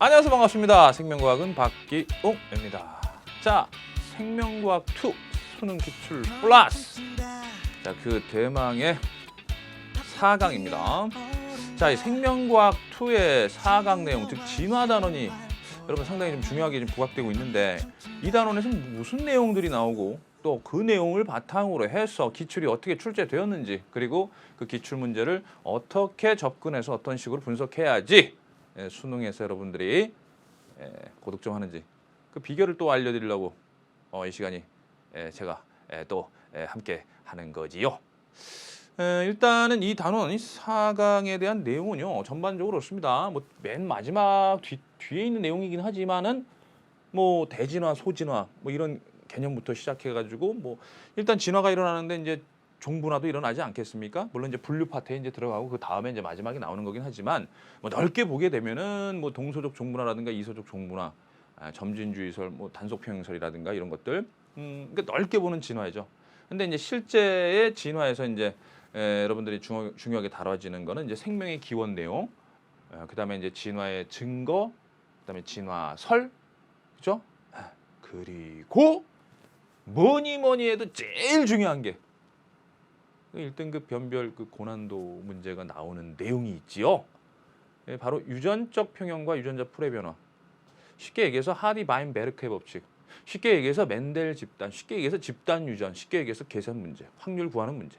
안녕하세요. 반갑습니다. 생명과학은 박기웅입니다. 자, 생명과학 2 수능 기출 플러스. 자, 그 대망의 4강입니다. 자, 이 생명과학 2의 4강 내용, 즉 진화 단원이 여러분 상당히 좀 중요하게 좀 부각되고 있는데, 이 단원에서 무슨 내용들이 나오고 또 그 내용을 바탕으로 해서 기출이 어떻게 출제되었는지, 그리고 그 기출 문제를 어떻게 접근해서 어떤 식으로 분석해야지 수능에서 여러분들이 고득점하는지 그 비결을 또 알려드리려고 이 시간이 제가 또 함께 하는 거지요. 일단은 이 단원, 이 4강에 대한 내용은요 전반적으로 그렇습니다. 뭐 맨 마지막 뒤에 있는 내용이긴 하지만은 뭐 대진화, 소진화 뭐 이런 개념부터 시작해가지고 뭐 일단 진화가 일어나는데 이제 종분화도 일어나지 않겠습니까? 물론 이제 분류 파트에 이제 들어가고 그 다음에 이제 마지막에 나오는 거긴 하지만 뭐 넓게 보게 되면은 뭐 동소적 종분화라든가 이소적 종분화, 점진주의설, 뭐 단속평행설이라든가 이런 것들, 그러니까 넓게 보는 진화이죠. 근데 이제 실제의 진화에서 이제 여러분들이 중요하게 다뤄지는 거는 이제 생명의 기원 내용, 그다음에 이제 진화의 증거, 그다음에 진화설, 그죠? 그리고 뭐니 해도 제일 중요한 게 1등급 변별 그 고난도 문제가 나오는 내용이 있지요. 바로 유전적 평형과 유전자 풀의 변화. 쉽게 얘기해서 하디-바인-베르크의 법칙. 쉽게 얘기해서 멘델 집단. 쉽게 얘기해서 집단 유전. 쉽게 얘기해서 계산 문제. 확률 구하는 문제.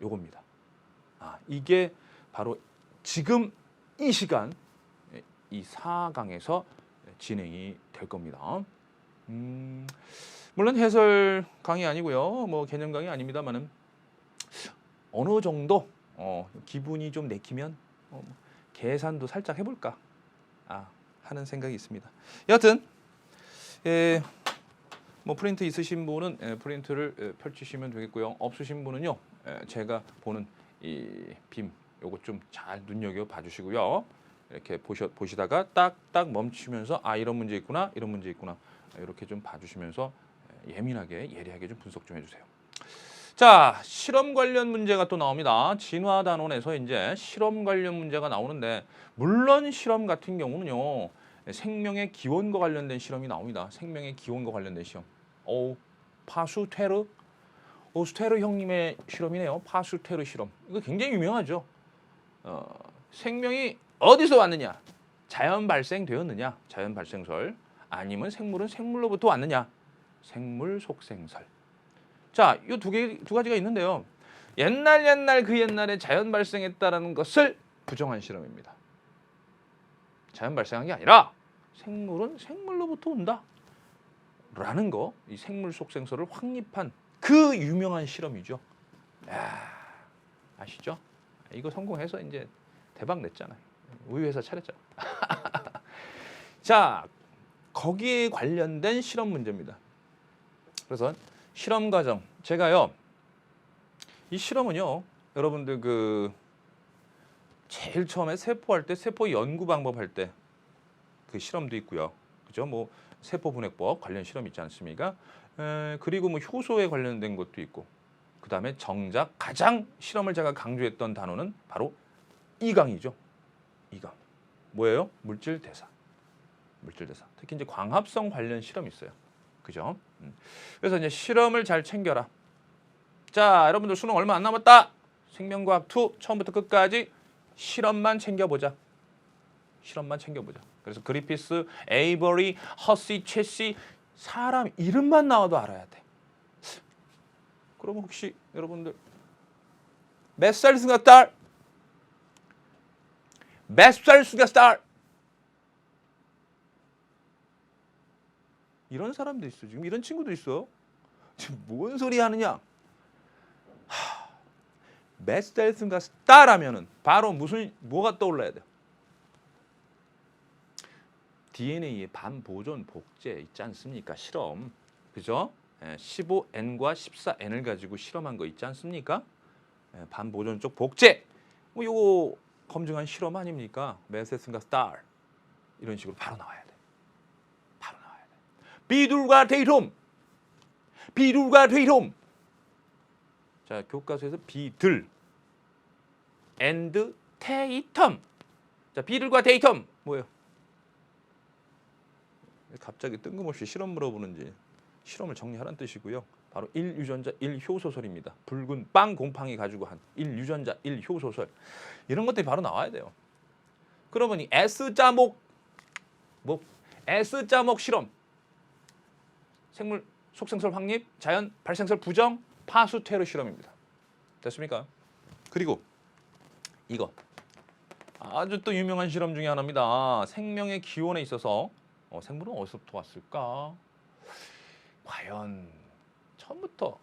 요겁니다. 이게 바로 지금 이 시간 이 4강에서 진행이 될 겁니다. 물론 해설 강의 아니고요. 뭐 개념 강의 아닙니다만은 어느 정도 기분이 좀 내키면 계산도 살짝 해볼까 하는 생각이 있습니다. 여하튼 뭐 프린트 있으신 분은 프린트를 펼치시면 되겠고요. 없으신 분은요 제가 보는 이 빔 요거 좀 잘 눈여겨 봐주시고요. 이렇게 보시다가 딱딱 멈추면서 이런 문제 있구나, 이런 문제 있구나, 이렇게 좀 봐주시면서 예민하게 예리하게 좀 분석 좀 해주세요. 자, 실험 관련 문제가 또 나옵니다. 진화 단원에서 이제 실험 관련 문제가 나오는데, 물론 실험 같은 경우는요 생명의 기원과 관련된 실험이 나옵니다. 생명의 기원과 관련된 시험. 파슈테르, 스테르 형님의 실험이네요. 파슈테르 실험. 이거 굉장히 유명하죠. 생명이 어디서 왔느냐? 자연 발생되었느냐? 자연 발생설. 아니면 생물은 생물로부터 왔느냐? 생물 속생설. 자, 이 두 가지가 있는데요. 옛날 그 옛날에 자연 발생했다라는 것을 부정한 실험입니다. 자연 발생한 게 아니라 생물은 생물로부터 온다. 라는 거, 이 생물 속생설을 확립한 그 유명한 실험이죠. 아시죠? 이거 성공해서 이제 대박 냈잖아요. 우유 회사 차렸잖아. 자, 거기에 관련된 실험 문제입니다. 그래서 실험 과정, 제가요 이 실험은요 여러분들 그 제일 처음에 세포할 때 세포 연구 방법 할 때 그 실험도 있고요, 그죠? 뭐 세포 분해법 관련 실험 있지 않습니까? 그리고 뭐 효소에 관련된 것도 있고, 그 다음에 정작 가장 실험을 제가 강조했던 단어는 바로 2강이죠. 2강 뭐예요? 물질 대사. 특히 이제 광합성 관련 실험이 있어요. 그죠? 그래서 이제 실험을 잘 챙겨라. 자, 여러분들 수능 얼마 안 남았다. 생명과학 2 처음부터 끝까지 실험만 챙겨보자. 그래서 그리피스, 에이버리, 허시, 체시 사람 이름만 나와도 알아야 돼. 그러면 혹시 여러분들 몇 살 수가 딸? 이런 사람도 있어. 지금 이런 친구도 있어. 지금 뭔 소리 하느냐? 메스텔슨과 스타라면은 바로 뭐가 떠올라야 돼? DNA의 반보존 복제 있지 않습니까? 실험. 그죠? 15N과 14N을 가지고 실험한 거 있지 않습니까? 반보존적 복제. 뭐 요거 검증한 실험 아닙니까? 메스텔슨과 스타. 이런 식으로 바로 나와야 돼. 비둘과 데이톰. 자, 교과서에서 비들 앤드 테이텀. 자, 비들과 데이텀 뭐예요? 갑자기 뜬금없이 실험 물어보는지 실험을 정리하라는 뜻이고요. 바로 1유전자 1효소설입니다. 붉은 빵 곰팡이 가지고 한 1유전자 1효소설 이런 것들이 바로 나와야 돼요. 그러면 이 S자목 S자목 실험 생물 속생설 확립, 자연 발생설 부정, 파수 퇴로 실험입니다. 됐습니까? 그리고 이거 아주 또 유명한 실험 중에 하나입니다. 생명의 기원에 있어서 생물은 어디서부터 왔을까? 과연 처음부터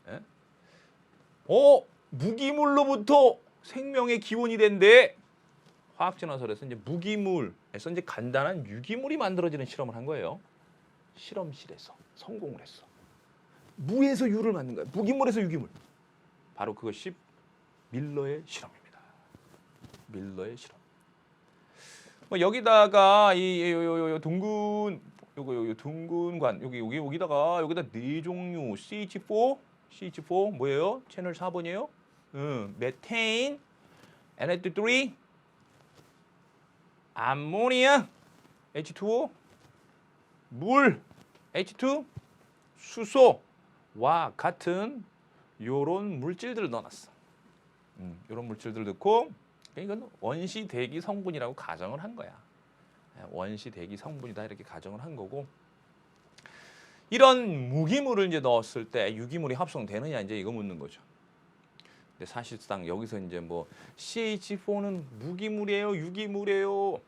예? 무기물로부터 생명의 기원이 된대. 화학진화설에서 이제 무기물에서 이제 간단한 유기물이 만들어지는 실험을 한 거예요. 실험실에서 성공을 했어. 무에서 유를 만든 거야. 무기물에서 유기물. 바로 그것이 밀러의 실험입니다. 밀러의 실험. 뭐 여기다가 이 둥근 요거 둥근관 여기다가 네 종류 CH4 뭐예요? 채널 4번이에요? 메테인, NH3, 암모니아, H2O, 물, H2, 수소와 같은 요런 물질들을 넣어놨어. 요런 물질들을 넣고 이건 원시 대기 성분이라고 가정을 한 거야. 원시 대기 성분이다 이렇게 가정을 한 거고 이런 무기물을 이제 넣었을 때 유기물이 합성되느냐 이제 이거 묻는 거죠. 근데 사실상 여기서 이제 뭐 CH4는 무기물이에요, 유기물이에요.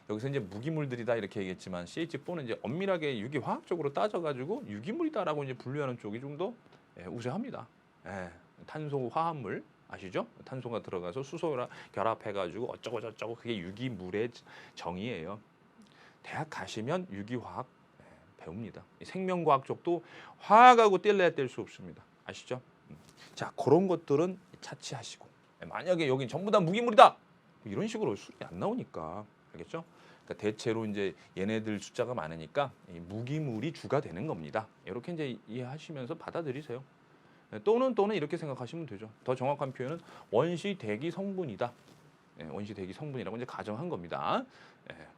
여기서 이제 무기물들이다 이렇게 얘기했지만 CH4는 이제 엄밀하게 유기화학적으로 따져가지고 유기물이다라고 이제 분류하는 쪽이 좀 더 우세합니다. 탄소 화합물 아시죠? 탄소가 들어가서 수소랑 결합해가지고 어쩌고 저쩌고 그게 유기물의 정의예요. 대학 가시면 유기화학 배웁니다. 생명과학 쪽도 화학하고 뗄래야 뗄 수 없습니다. 아시죠? 자, 그런 것들은 차치하시고 만약에 여기 전부 다 무기물이다 이런 식으로 수준이 안 나오니까 알겠죠? 그러니까 대체로 이제 얘네들 숫자가 많으니까 이 무기물이 주가 되는 겁니다. 이렇게 이제 이해하시면서 받아들이세요. 또는 이렇게 생각하시면 되죠. 더 정확한 표현은 원시 대기 성분이다. 원시 대기 성분이라고 이제 가정한 겁니다.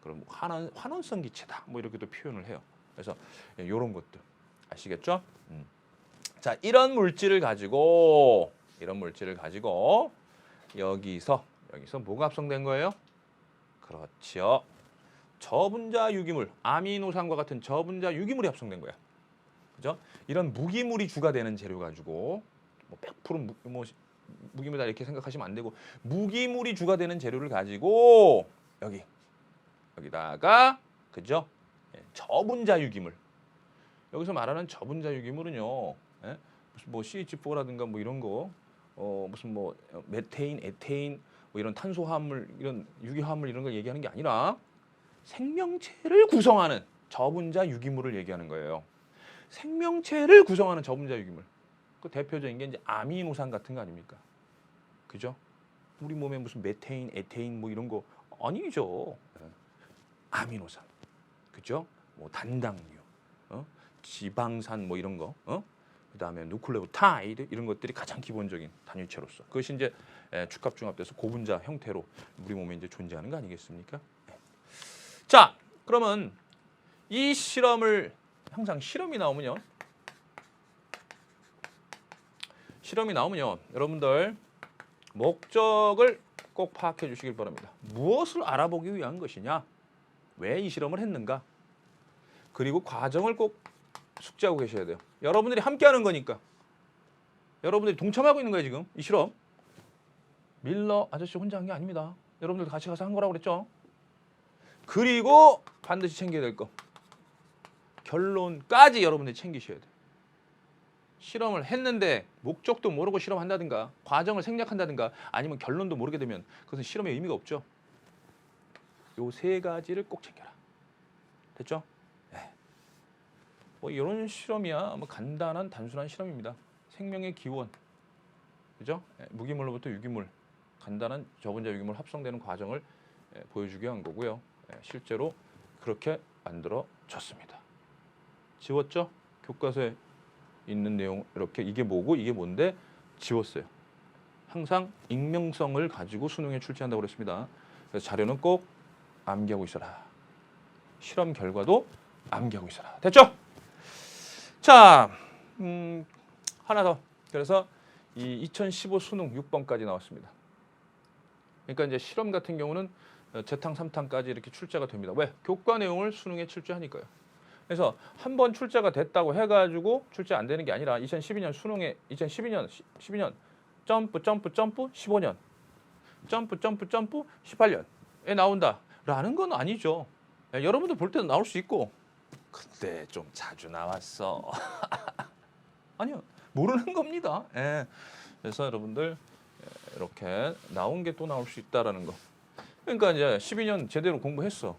그럼 환원성 기체다. 뭐 이렇게도 표현을 해요. 그래서 이런 것들 아시겠죠? 자, 이런 물질을 가지고 여기서 뭐가 합성된 거예요? 그렇죠. 저분자 유기물, 아미노산과 같은 저분자 유기물이 합성된 거야. 그죠? 이런 무기물이 주가 되는 재료 가지고 뭐 100% 무기물이다 이렇게 생각하시면 안 되고 무기물이 주가 되는 재료를 가지고 여기다가 그죠? 저분자 유기물. 여기서 말하는 저분자 유기물은요. 무슨 뭐 CH4라든가 뭐 이런 거 무슨 뭐 메테인, 에테인 뭐 이런 탄소화합물 이런 유기화합물 이런 걸 얘기하는 게 아니라 생명체를 구성하는 저분자 유기물을 얘기하는 거예요. 생명체를 구성하는 저분자 유기물. 그 대표적인 게 이제 아미노산 같은 거 아닙니까? 그죠? 우리 몸에 무슨 메테인, 에테인 뭐 이런 거 아니죠. 아미노산. 그죠? 뭐 단당류, 지방산 뭐 이런 거, 그다음에 누클레오타이드 이런 것들이 가장 기본적인 단위체로서 그것이 이제 축합중합돼서 고분자 형태로 우리 몸에 이제 존재하는 거 아니겠습니까? 자, 그러면 이 실험을 항상 실험이 나오면요, 여러분들 목적을 꼭 파악해 주시길 바랍니다. 무엇을 알아보기 위한 것이냐? 왜 이 실험을 했는가? 그리고 과정을 꼭 숙지하고 계셔야 돼요. 여러분들이 함께하는 거니까. 여러분들이 동참하고 있는 거예요 지금 이 실험. 밀러 아저씨 혼자 한 게 아닙니다. 여러분들 같이 가서 한 거라고 그랬죠. 그리고 반드시 챙겨야 될 거. 결론까지 여러분들이 챙기셔야 돼요. 실험을 했는데 목적도 모르고 실험한다든가 과정을 생략한다든가 아니면 결론도 모르게 되면 그것은 실험의 의미가 없죠. 요 세 가지를 꼭 챙겨라. 됐죠? 네. 뭐 이런 실험이야 뭐 간단한 단순한 실험입니다. 생명의 기원, 그죠? 무기물로부터 유기물, 간단한 저분자 유기물 합성되는 과정을 보여주기 위한 거고요. 실제로 그렇게 만들어졌습니다. 지웠죠? 교과서에 있는 내용 이렇게 이게 뭐고 이게 뭔데 지웠어요. 항상 익명성을 가지고 수능에 출제한다고 그랬습니다. 그래서 자료는 꼭 암기하고 있어라. 실험 결과도 암기하고 있어라. 됐죠? 자, 하나 더. 그래서 이 2015 수능 6번까지 나왔습니다. 그러니까 이제 실험 같은 경우는 재탕, 3탕까지 이렇게 출제가 됩니다. 왜? 교과 내용을 수능에 출제하니까요. 그래서 한 번 출제가 됐다고 해가지고 출제 안 되는 게 아니라 2012년 수능에 12년 점프 15년 점프 18년에 나온다라는 건 아니죠. 여러분들 볼 때도 나올 수 있고 근데 좀 자주 나왔어. 아니요. 모르는 겁니다. 예. 그래서 여러분들 이렇게 나온 게 또 나올 수 있다라는 거. 그러니까 이제 12년 제대로 공부했어.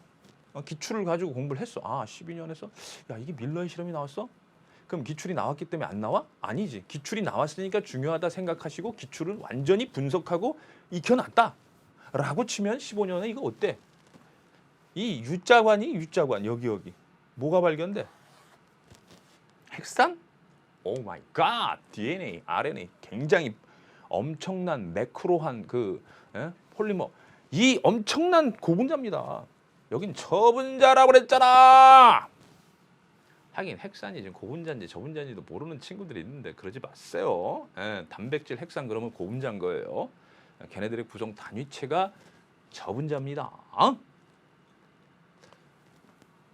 기출을 가지고 공부를 했어. 아, 12년에서 야, 이게 밀러의 실험이 나왔어? 그럼 기출이 나왔기 때문에 안 나와? 아니지. 기출이 나왔으니까 중요하다 생각하시고 기출을 완전히 분석하고 익혀놨다. 라고 치면 15년에 이거 어때? 이 U자관 여기. 뭐가 발견돼? 핵산? 오 마이 갓. DNA, RNA 굉장히 엄청난 매크로한 폴리머. 이 엄청난 고분자입니다. 여긴 저분자라고 그랬잖아. 하긴 핵산이 지금 고분자인지 저분자인지도 모르는 친구들이 있는데 그러지 마세요. 단백질 핵산 그러면 고분자인 거예요. 걔네들의 구성 단위체가 저분자입니다.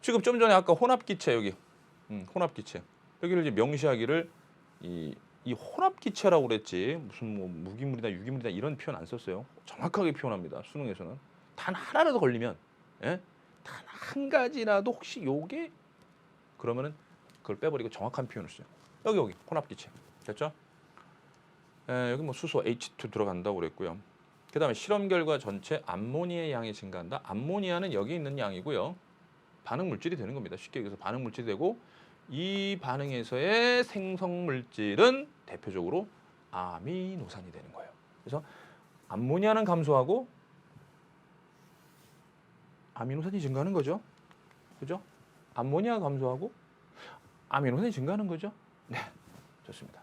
지금 좀 전에 아까 혼합기체 여기 혼합기체 여기를 이제 명시하기를 이 혼합기체라고 그랬지 무슨 뭐 무기물이나 유기물이나 이런 표현 안 썼어요. 정확하게 표현합니다. 수능에서는 단 하나라도 걸리면 단 한 가지라도 혹시 요게 그러면은 그걸 빼버리고 정확한 표현을 써요. 여기 혼합기체 됐죠? 여기 뭐 수소 H2 들어간다고 그랬고요. 그다음에 실험 결과 전체 암모니아의 양이 증가한다. 암모니아는 여기 있는 양이고요. 반응 물질이 되는 겁니다. 쉽게 얘기해서 반응 물질이 되고 이 반응에서의 생성 물질은 대표적으로 아미노산이 되는 거예요. 그래서 암모니아는 감소하고 아미노산이 증가하는 거죠. 그죠? 암모니아 감소하고 아미노산이 증가하는 거죠. 네, 좋습니다.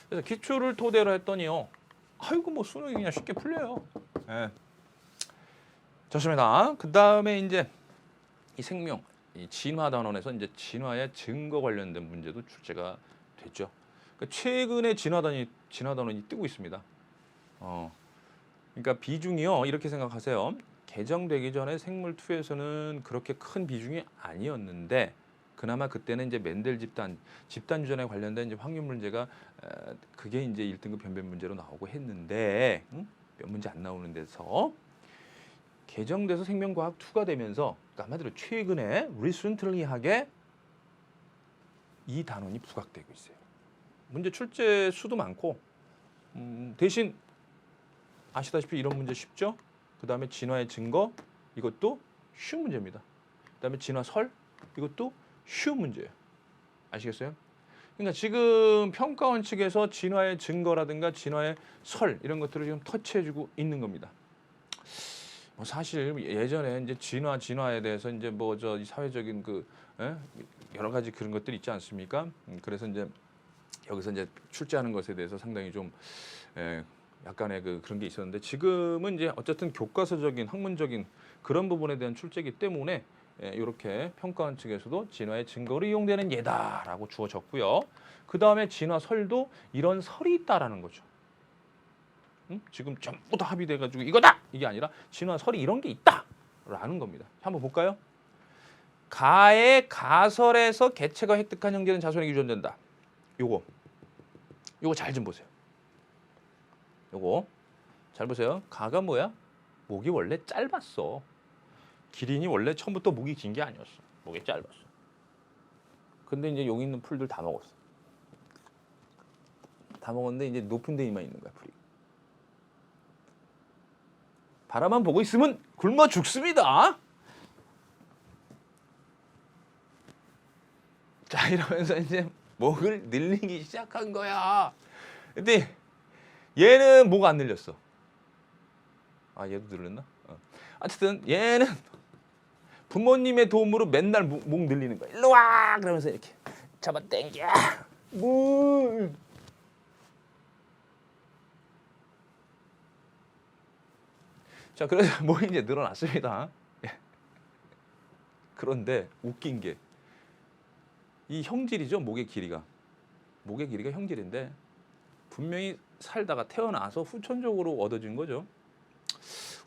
그래서 기출을 토대로 했더니요. 아이고 뭐 수능이 그냥 쉽게 풀려요. 네. 좋습니다. 그 다음에 이제 이 생명, 이 진화 단원에서 이제 진화의 증거 관련된 문제도 출제가 됐죠. 그러니까 최근에 진화 단원이 뜨고 있습니다. 그러니까 비중이요. 이렇게 생각하세요. 개정되기 전에 생물2에서는 그렇게 큰 비중이 아니었는데 그나마 그때는 이제 멘델 집단 유전에 관련된 이제 확률 문제가 그게 이제 1등급 변별 문제로 나오고 했는데 몇 문제 안 나오는 데서 개정돼서 생명과학 2가 되면서 그러니까 한마디로 최근에 recently하게 이 단원이 부각되고 있어요. 문제 출제 수도 많고 대신 아시다시피 이런 문제 쉽죠? 그 다음에 진화의 증거 이것도 쉬운 문제입니다. 그 다음에 진화설 이것도 쉬운 문제예요. 아시겠어요? 그러니까 지금 평가원 측에서 진화의 증거라든가 진화의 설 이런 것들을 지금 터치해주고 있는 겁니다. 사실 예전에 이제 진화에 대해서 이제 뭐 저 사회적인 여러 가지 그런 것들이 있지 않습니까? 그래서 이제 여기서 이제 출제하는 것에 대해서 상당히 좀 약간의 그런 게 있었는데 지금은 이제 어쨌든 교과서적인 학문적인 그런 부분에 대한 출제이기 때문에 이렇게 평가원 측에서도 진화의 증거로 이용되는 예다라고 주어졌고요. 그 다음에 진화설도 이런 설이 있다라는 거죠. 지금 전부 다 합의돼가지고 이거다! 이게 아니라 진화설이 이런 게 있다라는 겁니다. 한번 볼까요? 가의 가설에서 개체가 획득한 형제는 자손에게 유전된다. 요거 잘 좀 보세요. 요거 잘 보세요. 가가 뭐야? 목이 원래 짧았어. 기린이 원래 처음부터 목이 긴 게 아니었어. 목이 짧았어. 근데 이제 여기 있는 풀들 다 먹었어. 다 먹었는데 이제 높은 데에만 있는 거야, 풀이. 바라만 보고 있으면 굶어 죽습니다. 자, 이러면서 이제 목을 늘리기 시작한 거야. 근데 얘는 목 안 늘렸어. 아, 얘도 늘렸나? 어쨌든 얘는 부모님의 도움으로 맨날 목 늘리는 거야. 일로 와! 그러면서 이렇게 잡아 당겨. 물. 자, 그래서 목이 이제 늘어났습니다. 그런데 웃긴 게 이 형질이죠. 목의 길이가 형질인데 분명히 살다가 태어나서 후천적으로 얻어진 거죠.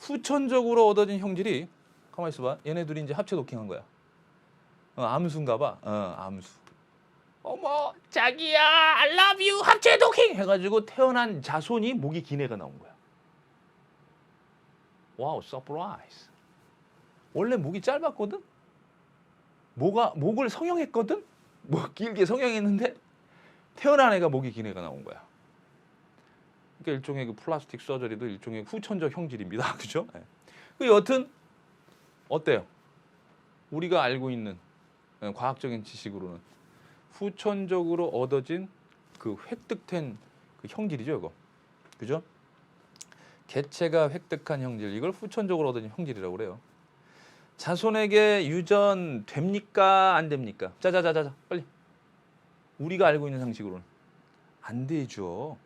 후천적으로 얻어진 형질이 가만히 있어봐. 얘네들이 이제 합체 도킹한 거야. 암수인가 봐. 암수. 어머 자기야 I love you 합체 도킹 해가지고 태어난 자손이 목이 긴 애가 나온 거야. 와우 서프라이즈. 원래 목이 짧았거든. 목을 성형했거든. 뭐 길게 성형했는데 태어난 애가 목이 긴 애가 나온 거야. 그러니까 일종의 그 플라스틱 서저리도 일종의 후천적 형질입니다. 그죠? 네. 그 여튼 어때요? 우리가 알고 있는 과학적인 지식으로는 후천적으로 얻어진 그 획득된 그 형질이죠, 이거. 그죠? 개체가 획득한 형질, 이걸 후천적으로 얻어진 형질이라고 그래요. 자손에게 유전됩니까? 안 됩니까? 자자자자 빨리. 우리가 알고 있는 상식으로는 안 되죠.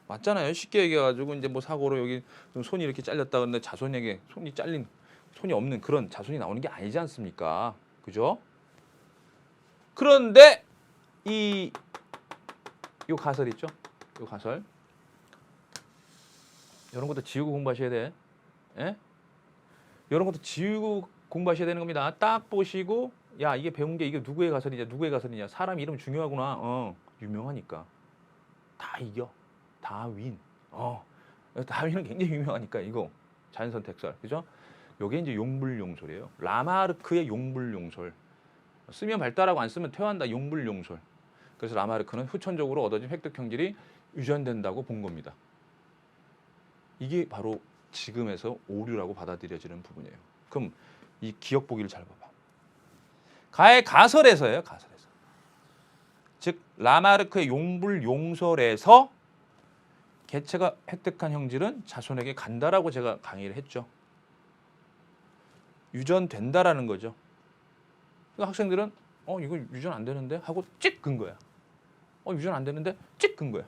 맞잖아요. 쉽게 얘기해가지고 이제 뭐 사고로 여기 좀 손이 이렇게 잘렸다 그러는데 자손에게 손이 없는 그런 자손이 나오는 게 아니지 않습니까? 그죠? 그런데 요 가설 있죠? 요 가설. 이런 것도 지우고 공부하셔야 돼. 예? 이런 것도 지우고 공부하셔야 되는 겁니다. 딱 보시고 야 이게 배운 게 이게 누구의 가설이냐. 사람 이름 중요하구나. 유명하니까. 다 이겨. 다윈. 다윈은 굉장히 유명하니까 이거 자연선택설. 그죠? 요게 이제 용불용설이에요. 라마르크의 용불용설. 쓰면 발달하고 안 쓰면 퇴화한다. 용불용설. 그래서 라마르크는 후천적으로 얻어진 획득 형질이 유전된다고 본 겁니다. 이게 바로 지금에서 오류라고 받아들여지는 부분이에요. 그럼 이 기억 보기를 잘 봐봐. 가설에서예요. 가설에서. 즉 라마르크의 용불용설에서 개체가 획득한 형질은 자손에게 간다라고 제가 강의를 했죠. 유전된다라는 거죠. 그러니까 학생들은 이거 유전 안 되는데 하고 찍 근 거야. 유전 안 되는데 찍 근 거야.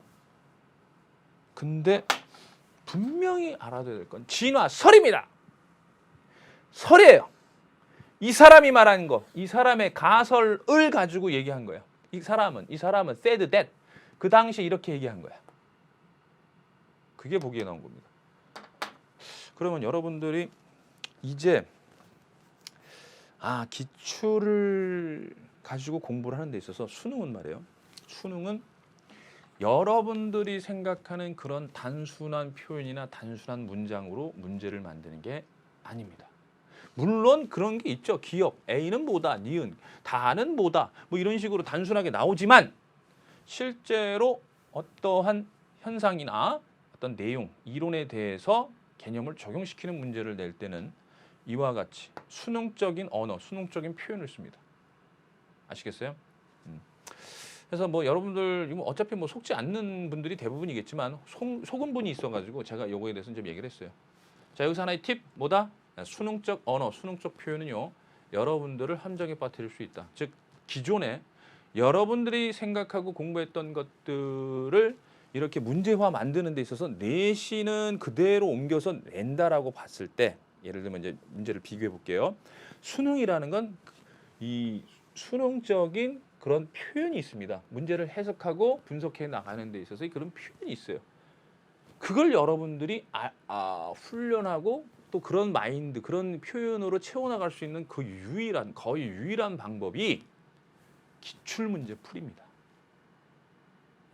근데 분명히 알아둬야 될 건 진화설입니다. 설이에요. 이 사람이 말하는 거, 이 사람의 가설을 가지고 얘기한 거예요. 이 사람은 said that 그 당시에 이렇게 얘기한 거야. 그게 보기에 나온 겁니다. 그러면 여러분들이 이제 기출을 가지고 공부를 하는 데 있어서 수능은 말이에요. 수능은 여러분들이 생각하는 그런 단순한 표현이나 단순한 문장으로 문제를 만드는 게 아닙니다. 물론 그런 게 있죠. 기억, A는 뭐다, 니은, 다는 뭐다, 뭐 이런 식으로 단순하게 나오지만 실제로 어떠한 현상이나 어떤 내용, 이론에 대해서 개념을 적용시키는 문제를 낼 때는 이와 같이 수능적인 언어, 수능적인 표현을 씁니다. 아시겠어요? 그래서 뭐 여러분들 어차피 뭐 속지 않는 분들이 대부분이겠지만 속은 분이 있어가지고 제가 요거에 대해서 좀 얘기를 했어요. 자 여기서 하나의 팁 뭐다? 수능적 언어, 수능적 표현은요 여러분들을 함정에 빠뜨릴 수 있다. 즉 기존에 여러분들이 생각하고 공부했던 것들을 이렇게 문제화 만드는 데 있어서 내신은 그대로 옮겨서 낸다라고 봤을 때 예를 들면 이제 문제를 비교해 볼게요. 수능이라는 건 이 수능적인 그런 표현이 있습니다. 문제를 해석하고 분석해 나가는 데 있어서 그런 표현이 있어요. 그걸 여러분들이 훈련하고 또 그런 마인드, 그런 표현으로 채워나갈 수 있는 그 거의 유일한 방법이 기출문제 풀이입니다.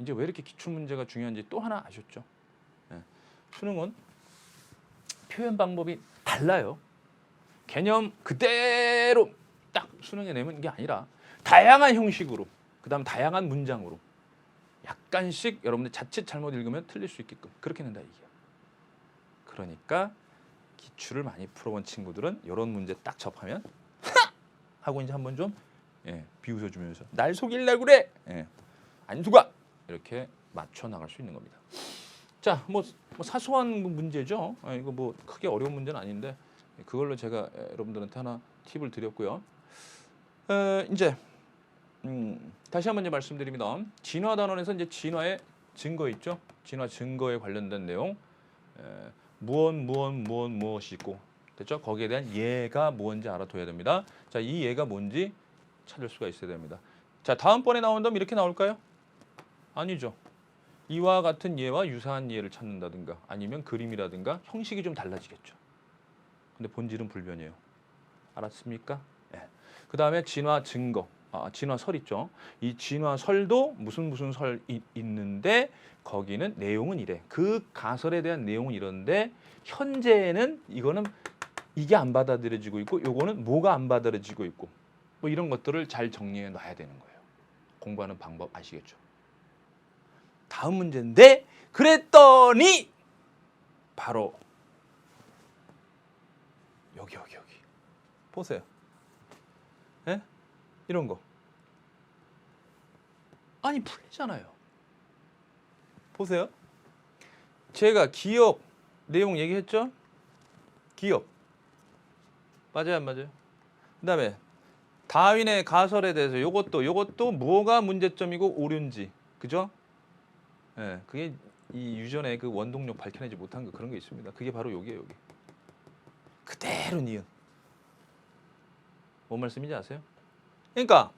이제 왜 이렇게 기출문제가 중요한지 또 하나 아셨죠? 수능은 표현 방법이 달라요. 개념 그대로 딱 수능에 내면 게 아니라 다양한 형식으로, 그 다음 다양한 문장으로 약간씩 여러분들 자칫 잘못 읽으면 틀릴 수 있게끔 그렇게 낸다 이게요. 그러니까 기출을 많이 풀어본 친구들은 이런 문제 딱 접하면 하고 이제 한번 좀 비웃어주면서 날 속이려고 그래. 안 속아. 이렇게 맞춰 나갈 수 있는 겁니다. 자, 뭐 사소한 문제죠. 이거 뭐 크게 어려운 문제는 아닌데 그걸로 제가 여러분들한테 하나 팁을 드렸고요. 이제 다시 한번 이제 말씀드립니다. 진화 단원에서 이제 진화의 증거 있죠. 진화 증거에 관련된 내용 무엇이 있고 됐죠? 거기에 대한 예가 뭔지 알아둬야 됩니다. 자, 이 예가 뭔지 찾을 수가 있어야 됩니다. 자, 다음번에 나온다면 이렇게 나올까요? 아니죠. 이와 같은 예와 유사한 예를 찾는다든가 아니면 그림이라든가 형식이 좀 달라지겠죠. 근데 본질은 불변이에요. 알았습니까? 예. 그 다음에 진화 증거, 진화설 있죠. 이 진화설도 무슨 설이 있는데 거기는 내용은 이래. 그 가설에 대한 내용은 이런데 현재는 이거는 이게 안 받아들여지고 있고 요거는 뭐가 안 받아들여지고 있고 뭐 이런 것들을 잘 정리해 놔야 되는 거예요. 공부하는 방법 아시겠죠? 다음 문제인데 그랬더니 바로 여기 보세요. 예? 이런 거. 아니 풀리잖아요. 보세요. 제가 기억 내용 얘기했죠? 기억. 맞아요, 안 맞아요? 그다음에 다윈의 가설에 대해서 요것도 뭐가 문제점이고 옳은지. 그죠? 예. 그게 이 유전의 그 원동력 밝혀내지 못한 거 그런 게 있습니다. 그게 바로 여기예요, 여기. 그대로 니은. 뭔 말씀인지 아세요? 그러니까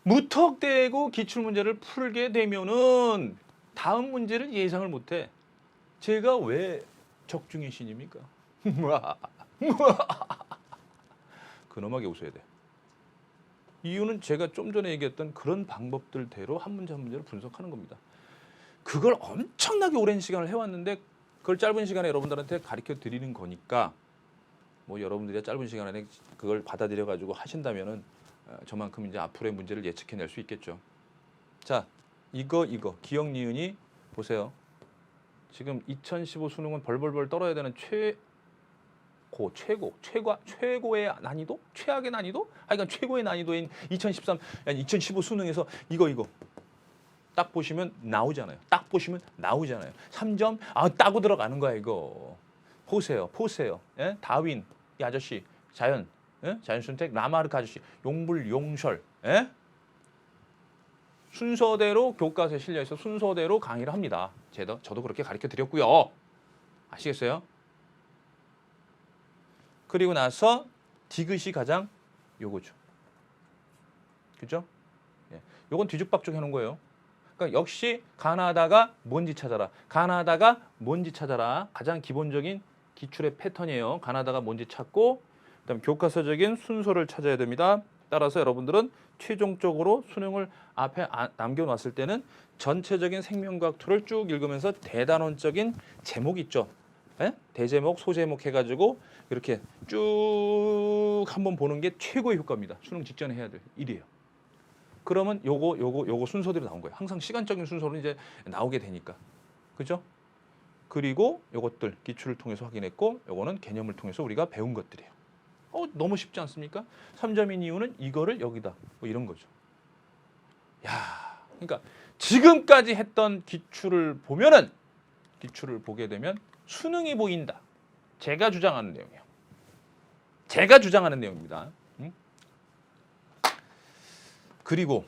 무턱대고 기출 문제를 풀게 되면은 다음 문제를 예상을 못해. 제가 왜 적중의 신입니까? 근엄하게 웃어야 돼. 이유는 제가 좀 전에 얘기했던 그런 방법들대로 한 문제 한 문제를 분석하는 겁니다. 그걸 엄청나게 오랜 시간을 해왔는데 그걸 짧은 시간에 여러분들한테 가르쳐 드리는 거니까 뭐 여러분들이 짧은 시간 안에 그걸 받아들여 가지고 하신다면은 저만큼 이제 앞으로의 문제를 예측해낼 수 있겠죠. 자, 이거 기억 니은이 보세요. 지금 2015 수능은 벌벌벌 떨어야 되는 최고의 난이도? 최악의 난이도? 하여간 최고의 난이도인 2015 수능에서 이거 딱 보시면 나오잖아요. 3점 따고 들어가는 거야 이거. 보세요. 예? 다윈 이 아저씨 자연, 예? 자연선택 라마르크 아저씨 용불용설, 예? 순서대로 교과서에 실려 있어 순서대로 강의를 합니다. 저도 그렇게 가르쳐 드렸고요. 아시겠어요? 그리고 나서 디귿이 가장 요거죠. 그죠? 예. 요건 뒤죽박죽 해놓은 거예요. 그러니까 역시 가나다가 뭔지 찾아라. 가장 기본적인 기출의 패턴이에요. 가나다가 뭔지 찾고 그다음 교과서적인 순서를 찾아야 됩니다. 따라서 여러분들은 최종적으로 수능을 앞에 남겨놨을 때는 전체적인 생명과학 툴을 쭉 읽으면서 대단원적인 제목 있죠. 예? 대제목, 소제목 해가지고 이렇게 쭉 한번 보는 게 최고의 효과입니다. 수능 직전에 해야 될 일이에요. 그러면 요거 순서대로 나온 거예요. 항상 시간적인 순서로 이제 나오게 되니까. 그죠? 그리고 요것들 기출을 통해서 확인했고 요거는 개념을 통해서 우리가 배운 것들이에요. 너무 쉽지 않습니까? 3점인 이유는 이거를 여기다 뭐 이런 거죠. 야, 그러니까 지금까지 했던 기출을 보게 되면 수능이 보인다. 제가 주장하는 내용이에요. 제가 주장하는 내용입니다. 그리고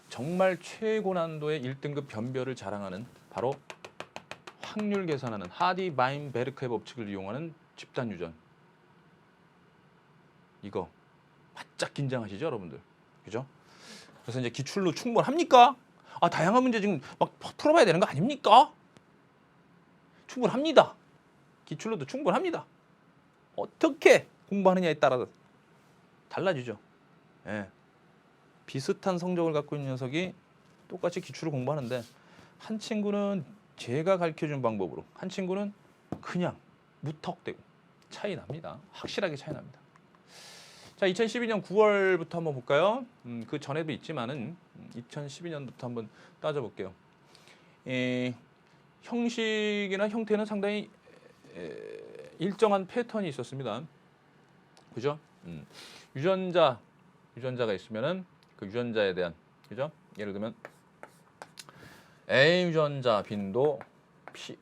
정말 최고 난도의 1등급 변별을 자랑하는 바로 확률 계산하는 하디-바인-베르크의 법칙을 이용하는 집단 유전. 이거 바짝 긴장하시죠, 여러분들. 그죠? 그래서 이제 기출로 충분합니까? 다양한 문제 지금 막 풀어봐야 되는 거 아닙니까? 충분합니다. 기출로도 충분합니다. 어떻게 공부하느냐에 따라 달라지죠. 예. 비슷한 성적을 갖고 있는 녀석이 똑같이 기출을 공부하는데 한 친구는 제가 가르쳐준 방법으로 한 친구는 그냥 무턱대고 차이 납니다. 확실하게 차이 납니다. 자, 2012년 9월부터 한번 볼까요? 그 전에도 있지만은 2012년부터 한번 따져볼게요. 형식이나 형태는 상당히 일정한 패턴이 있었습니다. 그죠? 유전자가 있으면은 그 유전자에 대한, 그죠? 예를 들면 A 유전자 빈도 P,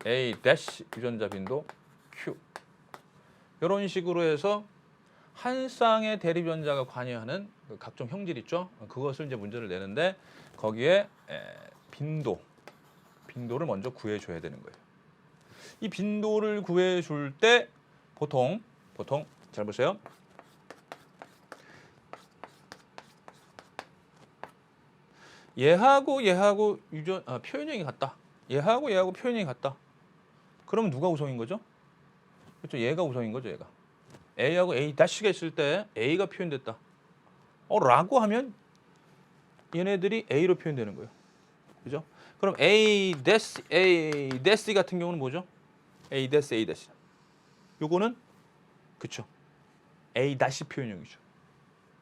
A 대시 유전자 빈도 Q. 이런 식으로 해서 한 쌍의 대립 유전자가 관여하는 각종 형질 있죠? 그것을 이제 문제를 내는데 거기에 빈도를 먼저 구해줘야 되는 거예요. 이 빈도를 구해줄 때 보통 잘 보세요. 얘하고 표현형이 같다. 얘하고 표현형이 같다. 그러면 누가 우성인 거죠? 그렇죠. 얘가 우성인 거죠. 얘가. A하고 A 다시가 있을 때 A가 표현됐다. 라고 하면 얘네들이 A로 표현되는 거예요. 그죠? 그럼 A 대시 같은 경우는 뭐죠? A 대시. 요거는 그쵸. A 다시 표현형이죠.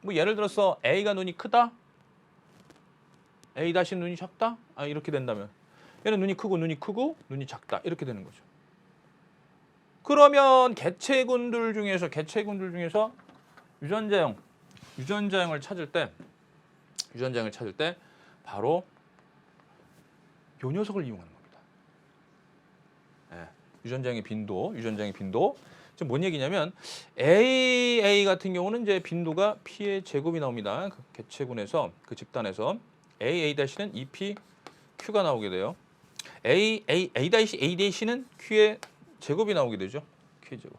뭐 예를 들어서 A가 눈이 크다. A 다시 눈이 작다. 이렇게 된다면 얘는 눈이 크고 눈이 작다. 이렇게 되는 거죠. 그러면 개체군들 중에서 유전자형을 찾을 때 바로 요 녀석을 이용하는 겁니다. 유전자형의 빈도. 지금 뭔 얘기냐면 A 같은 경우는 이제 빈도가 P의 제곱이 나옵니다. 그 개체군에서 그 집단에서 A-는 2PQ가 나오게 돼요. A-A는 Q의 제곱이 나오게 되죠. Q의 제곱.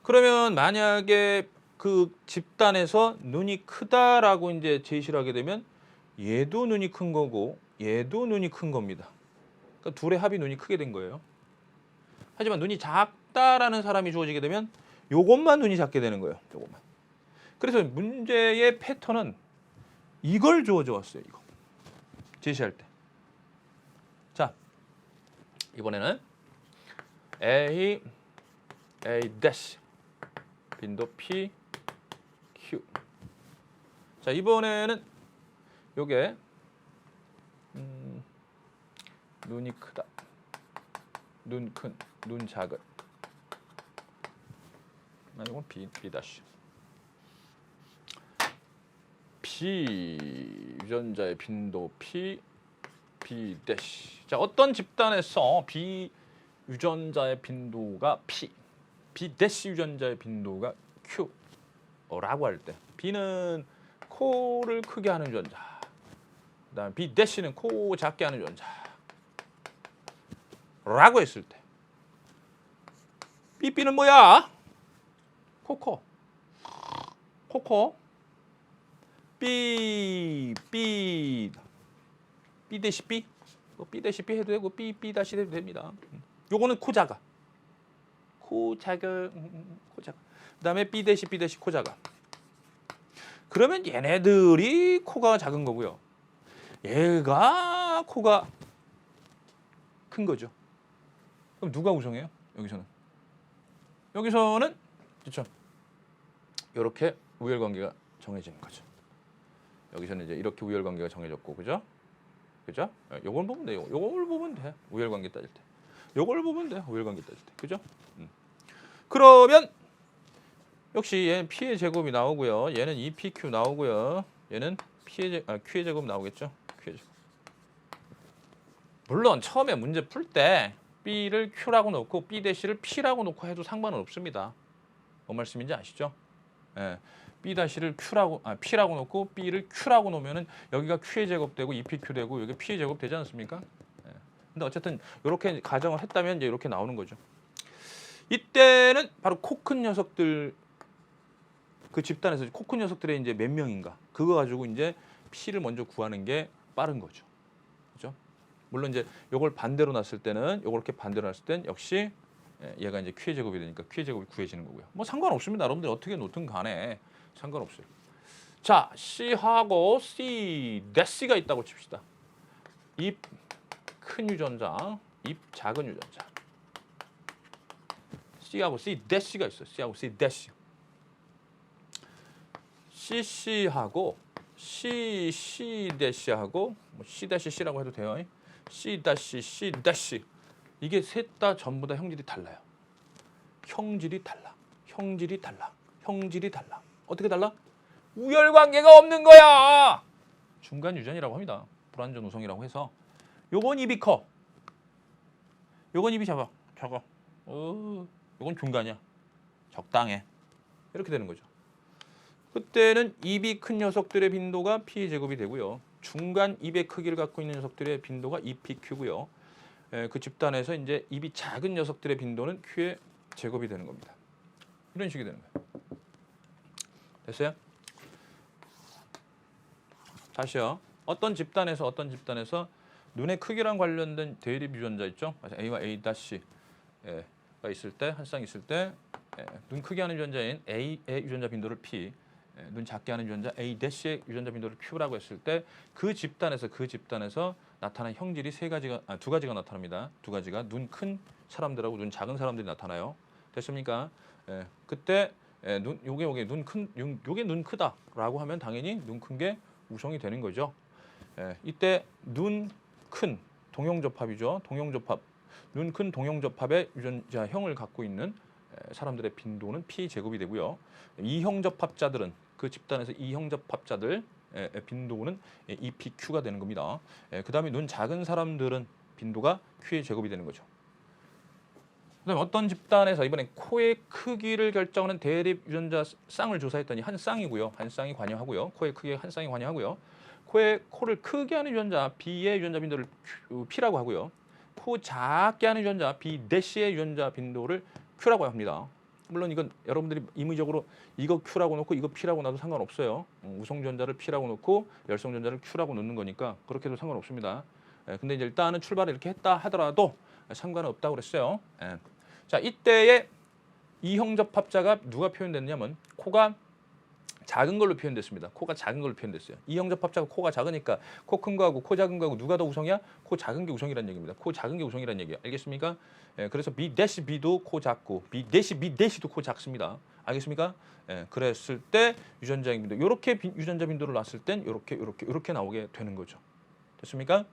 그러면 만약에 그 집단에서 눈이 크다라고 이제 제시를 하게 되면 얘도 눈이 큰 거고 얘도 눈이 큰 겁니다. 그러니까 둘의 합이 눈이 크게 된 거예요. 하지만 눈이 작다라는 사람이 주어지게 되면 요것만 눈이 작게 되는 거예요. 요것만. 그래서 문제의 패턴은 이걸 주어져 왔어요. 이거. 제시할 때. 자, 이번에는 A dash 빈도 P Q. 자, 이번에는 요게 눈이 크다. 눈 큰, 눈 작은. 이건 B dash. B 유전자의 빈도 P dash. 자, 어떤 집단에서 B 유전자의 빈도가 P dash 유전자의 빈도가 Q라고 할 때 B는 코를 크게 하는 유전자, 그다음 B dash는 코 작게 하는 유전자라고 했을 때 B는 뭐야? 코코. B 대시 B, B 대시 B 해도 되고 B 다시 해도 됩니다. 요거는 코 작아. 그다음에 B 대시 코 작아. 그러면 얘네들이 코가 작은 거고요. 얘가 코가 큰 거죠. 그럼 누가 우성해요? 여기서는 그렇죠. 이렇게 우열관계가 정해지는 거죠. 여기서는 이제 이렇게 우열관계가 정해졌고, 그죠? 요걸 보면 돼요. 요걸 보면 돼. 우열관계 따질 때. 요걸 보면 돼. 우열관계 따질 때. 그죠? 그러면 역시 얘는 P의 제곱이 나오고요. 얘는 2PQ 나오고요. 얘는 Q의 제곱 나오겠죠? Q의 제곱. 물론 처음에 문제 풀 때 B를 Q라고 놓고 B 대시를 P라고 놓고 해도 상관은 없습니다. 뭔 말씀인지 아시죠? 예. B 다시를 P라고 놓고 B를 Q라고 놓으면은 여기가 Q의 제곱 되고 2PQ 되고 여기 P의 제곱 되지 않습니까? 예. 근데 어쨌든 이렇게 가정을 했다면 이제 이렇게 나오는 거죠. 이때는 바로 코 큰 녀석들 그 집단에서 코 큰 녀석들의 이제 몇 명인가 그거 가지고 이제 P를 먼저 구하는 게 빠른 거죠. 그죠? 물론 이제 요걸 반대로 놨을 때는 요렇게 반대로 놨을 땐 역시 얘가 이제 Q의 제곱이 되니까 Q의 제곱이 구해지는 거고요. 뭐 상관없습니다. 여러분들 어떻게 놓든 간에 상관없어요. 자, C하고 C 대시가 있다고 칩시다. 입 큰 유전자, 입 작은 유전자. C하고 C 대시가 있어요. C하고 C 대시. CC하고 C 대시하고 뭐 C 대시 C라고 해도 돼요. C 다시 C 대시. 이게 셋 다 전부 다 형질이 달라요. 형질이 달라. 어떻게 달라? 우열관계가 없는 거야. 중간 유전이라고 합니다. 불완전 우성이라고 해서 요건 입이 커. 요건 입이 작아. 요건 중간이야. 적당해. 이렇게 되는 거죠. 그때는 입이 큰 녀석들의 빈도가 P 제곱이 되고요. 중간 입의 크기를 갖고 있는 녀석들의 빈도가 2PQ고요. 그 집단에서 이제 입이 작은 녀석들의 빈도는 Q의 제곱이 되는 겁니다. 이런 식이 되는 거예요. 됐어요? 다시요. 어떤 집단에서 눈의 크기랑 관련된 대립 유전자 있죠? A와 A-가 있을 때, 한 쌍 있을 때 눈 크게 하는 유전자인 A의 유전자 빈도를 P, 눈 작게 하는 유전자 A-의 유전자 빈도를 Q라고 했을 때 그 집단에서 나타난 형질이 두 가지가 나타납니다. 두 가지가 눈 큰 사람들하고 눈 작은 사람들이 나타나요. 됐습니까? 그때 요게 눈 크다라고 하면 당연히 눈 큰 게 우성이 되는 거죠. 이때 눈 큰 동형접합이죠. 동형접합. 눈 큰 동형접합의 유전자형을 갖고 있는 사람들의 빈도는 P 제곱이 되고요. 이형접합자들은 그 집단에서 이형접합자들 빈도는 EPQ가 되는 겁니다. 그다음에 눈 작은 사람들은 빈도가 Q의 제곱이 되는 거죠. 그다음에 어떤 집단에서 이번에 코의 크기를 결정하는 대립 유전자 쌍을 조사했더니 한 쌍이고요. 한 쌍이 관여하고요. 코의 크기에 한 쌍이 관여하고요. 코를 크게 하는 유전자 B의 유전자 빈도를 P라고 하고요. 코 작게 하는 유전자 B-의 유전자 빈도를 Q라고 합니다. 물론 이건 여러분들이 임의적으로 이거 Q라고 놓고 이거 P라고 놔도 상관없어요. 우성전자를 P라고 놓고 열성전자를 Q라고 놓는 거니까 그렇게 해도 상관없습니다. 근데 이제 일단은 출발을 이렇게 했다 하더라도 상관은 없다고 그랬어요. 자, 이때의 이형접합자가 누가 표현됐냐면 코가 작은 걸로 표현됐습니다. 코가 작은 걸로 표현됐어요. 이형접합자가 코가 작으니까 코 큰 거하고 코 작은 거하고 누가 더 우성이야? 코 작은 게 우성이라는 얘기입니다. 코 작은 게 우성이라는 얘기야. 알겠습니까? 그래서 B-B도 코 작고 B-B도 코 작습니다. 알겠습니까? 그랬을 때 유전자 빈도 이렇게 유전자 빈도를 놨을 땐 이렇게 나오게 되는 거죠. 됐습니까?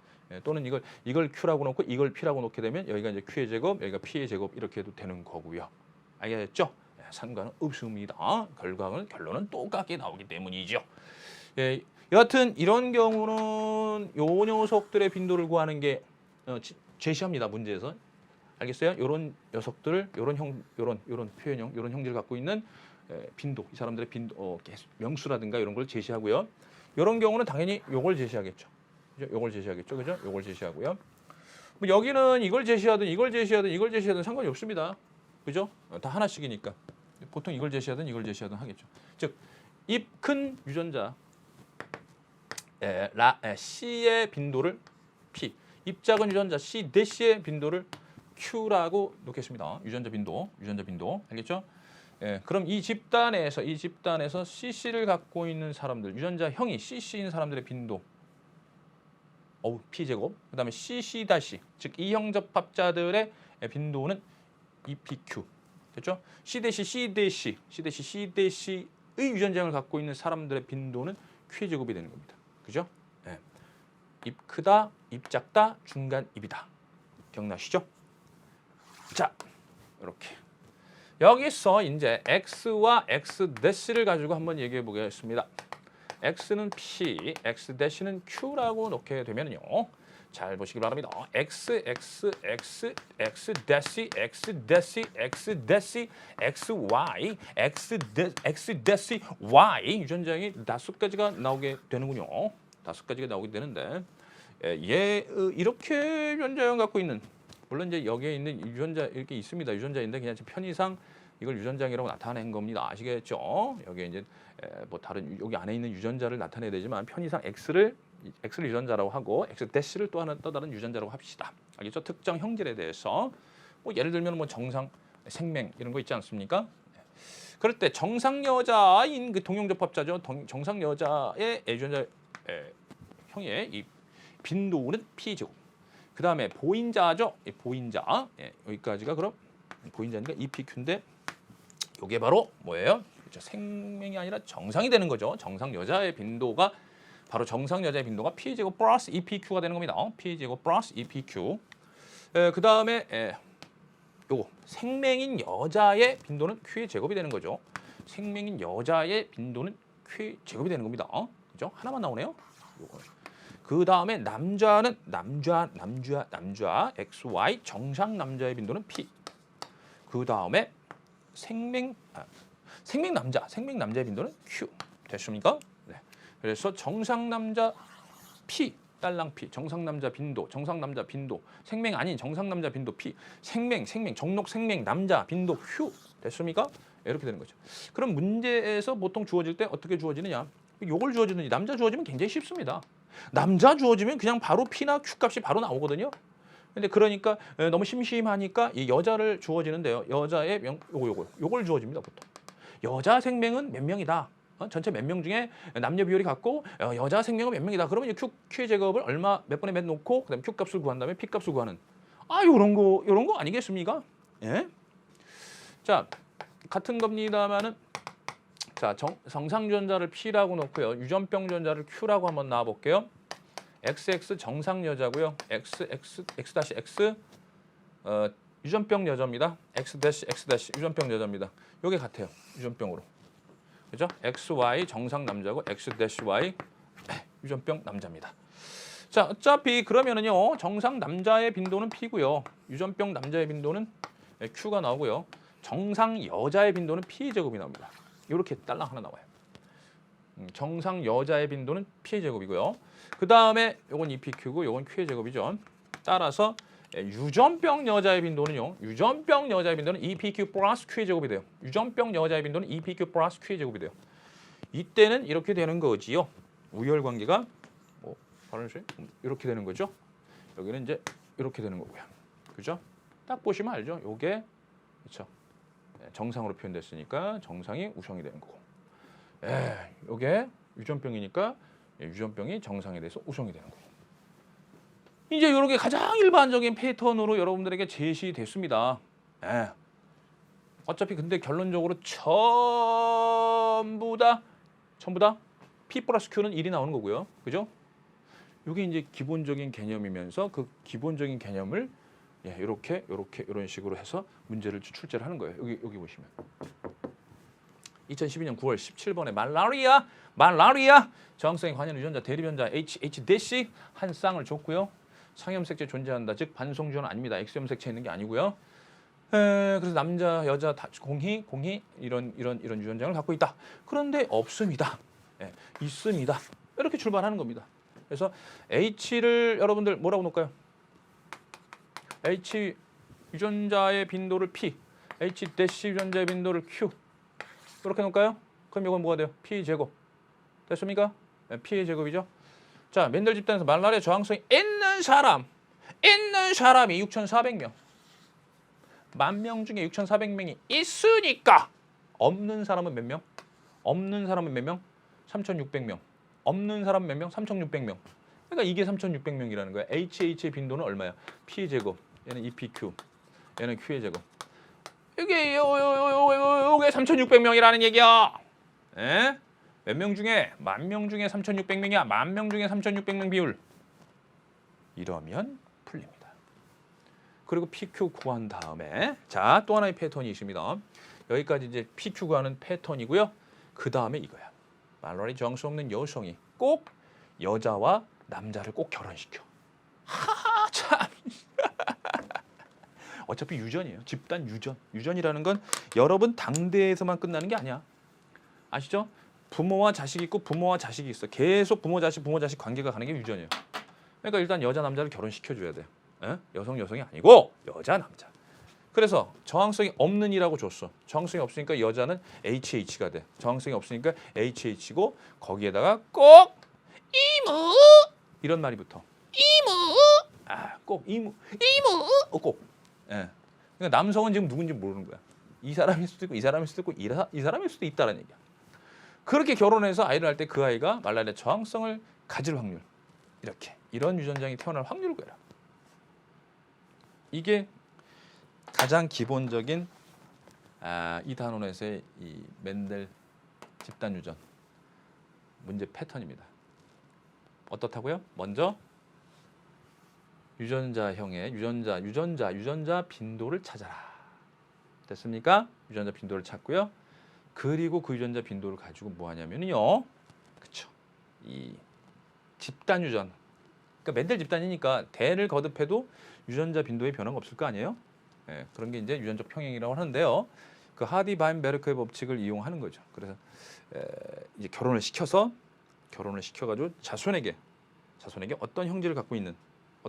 또는 이걸 Q라고 놓고 이걸 P라고 놓게 되면 여기가 이제 Q의 제곱, 여기가 P의 제곱 이렇게 해도 되는 거고요. 알겠죠? 상관은 없습니다. 결론은 똑같게 나오기 때문이죠. 여하튼 이런 경우는 요 녀석들의 빈도를 구하는 게 제시합니다. 문제에서. 알겠어요? 요런 녀석들, 요런 표현형, 요런 형질을 갖고 있는 빈도, 이 사람들의 빈도, 명수라든가 이런 걸 제시하고요. 요런 경우는 당연히 요걸 제시하겠죠. 요걸 제시하겠죠. 그죠? 요걸 제시하고요. 뭐 여기는 이걸 제시하든 상관이 없습니다. 그죠? 다 하나씩이니까. 보통 이걸 제시하든 하겠죠. 즉, 입 큰 유전자 C의 빈도를 P, 입 작은 유전자 C-의 빈도를 Q라고 놓겠습니다. 유전자 빈도. 알겠죠? 그럼 이 집단에서 CC를 갖고 있는 사람들, 유전자형이 CC인 사람들의 빈도 P제곱, 그 다음에 CC-, 즉 이형접합자들의 빈도는 EPQ. 됐죠? C-의 유전자형을 갖고 있는 사람들의 빈도는 Q제곱이 되는 겁니다. 그죠? 입 크다, 입 작다, 중간 입이다. 기억나시죠? 자, 이렇게. 여기서 이제 X와 X-를 가지고 한번 얘기해 보겠습니다. X는 P, X-는 Q라고 놓게 되면요. 잘 보시기 바랍니다. X, Y 유전자형이 5가지가 나오게 되는군요. 5가지가 나오게 되는데 이렇게 유전자형 갖고 있는, 물론 이제 여기에 있는 유전자 이렇게 있습니다. 유전자인데 그냥 편의상 이걸 유전자형이라고 나타낸 겁니다. 아시겠죠? 여기에 이제 뭐 다른 여기 안에 있는 유전자를 나타내야 되지만 편의상 X를 유전자라고 하고 X-를 또 다른 유전자라고 합시다. 알겠죠? 특정 형질에 대해서 뭐 예를 들면 뭐 정상, 생명 이런 거 있지 않습니까? 그럴 때 정상 여자인 그 동형접합자죠. 정상 여자의 유전자 형의 이 빈도는 P죠. 그 다음에 보인자죠. 보인자. 여기까지가 그럼 보인자니까 EPQ인데 이게 바로 뭐예요? 그렇죠. 생명이 아니라 정상이 되는 거죠. 정상 여자의 빈도가 바로 정상 여자의 빈도가 P제곱 플러스 EPQ가 되는 겁니다. P제곱 플러스 EPQ. 그 다음에 요거 생명인 여자의 빈도는 Q의 제곱이 되는 거죠. 생명인 여자의 빈도는 Q의 제곱이 되는 겁니다. 그죠? 하나만 나오네요. 요거. 그 다음에 남자 XY 정상 남자의 빈도는 P. 그 다음에 생명 남자의 빈도는 Q. 됐습니까? 네. 그래서 정상 남자 P, 딸랑 P, 정상 남자 빈도, 정상 남자 빈도, 생명 아닌 정상 남자 빈도 P, 생명, 정록 생명 남자 빈도 Q. 됐습니까? 이렇게 되는 거죠. 그럼 문제에서 보통 주어질 때 어떻게 주어지느냐? 요걸 주어지는지 남자 주어지면 굉장히 쉽습니다. 남자 주어지면 그냥 바로 P나 Q 값이 바로 나오거든요. 근데 그러니까 너무 심심하니까 이 여자를 주어지는데요. 여자의 요걸 주어집니다, 보통. 여자 생명은 몇 명이다. 전체 몇 명 중에 남녀 비율이 같고 여자 생명은 몇 명이다. 그러면 이 Q의 제곱을 얼마 몇 분의 몇 놓고 그다음에 Q 값을 구한 다음에 P 값을 구하는 요런 거 아니겠습니까? 예? 자, 같은 겁니다만은 자, 정상 유전자를 P라고 놓고요. 유전병 유전자를 Q라고 한번 놔 볼게요. XX 정상 여자고요. X 유전병 여자입니다. X 유전병 여자입니다. 요게 같아요. 유전병으로. 그죠? XY 정상 남자고 XY 유전병 남자입니다. 자, 어차피 그러면은요. 정상 남자의 빈도는 P고요. 유전병 남자의 빈도는 Q가 나오고요. 정상 여자의 빈도는 P 제곱이 나옵니다. 이렇게 딸랑 하나 나와요. 정상 여자의 빈도는 P의 제곱이고요. 그 다음에 요건 EPQ고 요건 Q의 제곱이죠. 따라서 유전병 여자의 빈도는요. 유전병 여자의 빈도는 EPQ 플러스 Q의 제곱이 돼요. 유전병 여자의 빈도는 EPQ 플러스 Q의 제곱이 돼요. 이때는 이렇게 되는 거지요. 우열관계가 이렇게 되는 거죠. 여기는 이제 이렇게 되는 거고요. 그죠? 딱 보시면 알죠. 요게 그렇죠. 정상으로 표현됐으니까 정상이 우성이 되는 거고. 요게 유전병이니까 유전병이 정상에 대해서 우성이 되는 거고. 이제 이렇게 가장 일반적인 패턴으로 여러분들에게 제시됐습니다. 어차피 근데 결론적으로 전부 다 P 플러스 Q는 1이 나오는 거고요. 그죠? 이게 이제 기본적인 개념이면서 그 기본적인 개념을 이렇게 이런 식으로 해서 문제를 출제를 하는 거예요. 여기 보시면 2012년 9월 17번에 말라리아 저항성의 관련 유전자 대립연자 H 한 쌍을 줬고요. 상염색체 존재한다. 즉 반송주는 아닙니다. X염색체 있는 게 아니고요. 그래서 남자, 여자 다 공히 이런 유전장을 갖고 있다. 그런데 없습니다. 있습니다. 이렇게 출발하는 겁니다. 그래서 H를 여러분들 뭐라고 놓을까요? H 유전자의 빈도를 P, H 유전자의 빈도를 Q. 이렇게 놓을까요? 그럼 이건 뭐가 돼요? P 제곱. 됐습니까? P의 제곱이죠. 자, 멘델 집단에서 말라리아 저항성이 있는 사람이 6,400명. 10,000명 중에 6,400명이 있으니까 없는 사람은 몇 명? 3,600명. 없는 사람은 몇 명? 3,600명. 그러니까 이게 3,600명이라는 거야. HH의 빈도는 얼마야? P 제곱. 얘는 EPQ. 얘는 Q의 제곱. 이게 3,600명이라는 얘기야. 몇 명 중에 10,000명 중에 3,600명이야. 10,000명 중에 3,600명 비율. 이러면 풀립니다. 그리고 PQ 구한 다음에 자, 또 하나의 패턴이 있습니다. 여기까지 이제 PQ 구하는 패턴이고요. 그 다음에 이거야. 말라리아 저항성 없는 여성이 꼭 여자와 남자를 꼭 결혼시켜. 하하 참. 어차피 유전이에요. 집단 유전. 유전이라는 건 여러분 당대에서만 끝나는 게 아니야. 아시죠? 부모와 자식이 있고 부모와 자식이 있어. 계속 부모 자식 관계가 가는 게 유전이에요. 그러니까 일단 여자 남자를 결혼시켜줘야 돼. 여성이 아니고 여자 남자. 그래서 저항성이 없는이라고 줬어. 저항성이 없으니까 여자는 HH가 돼. 저항성이 없으니까 HH고 거기에다가 꼭 이모 이런 말이 붙어. 이모 꼭 이모 꼭. 그러니까 남성은 지금 누군지 모르는 거야. 이 사람일 수도 있고 이 사람일 수도 있고 이 사람일 수도 있다라는 얘기야. 그렇게 결혼해서 아이를 낳을 때 그 아이가 말라리아 저항성을 가질 확률 이런 유전장이 태어날 확률을 구해라. 이게 가장 기본적인 이 단원에서의 이 멘델 집단 유전 문제 패턴입니다. 어떻다고요? 먼저 유전자형의 유전자 빈도를 찾아라. 됐습니까? 유전자 빈도를 찾고요. 그리고 그 유전자 빈도를 가지고 뭐 하냐면요. 그쵸. 이 집단 유전. 그러니까 멘델 집단이니까 대를 거듭해도 유전자 빈도에 변화가 없을 거 아니에요? 그런 게 이제 유전적 평행이라고 하는데요. 그 하디 바인 베르크의 법칙을 이용하는 거죠. 그래서 이제 결혼을 시켜가지고 자손에게 자손에게 어떤 형질을 갖고 있는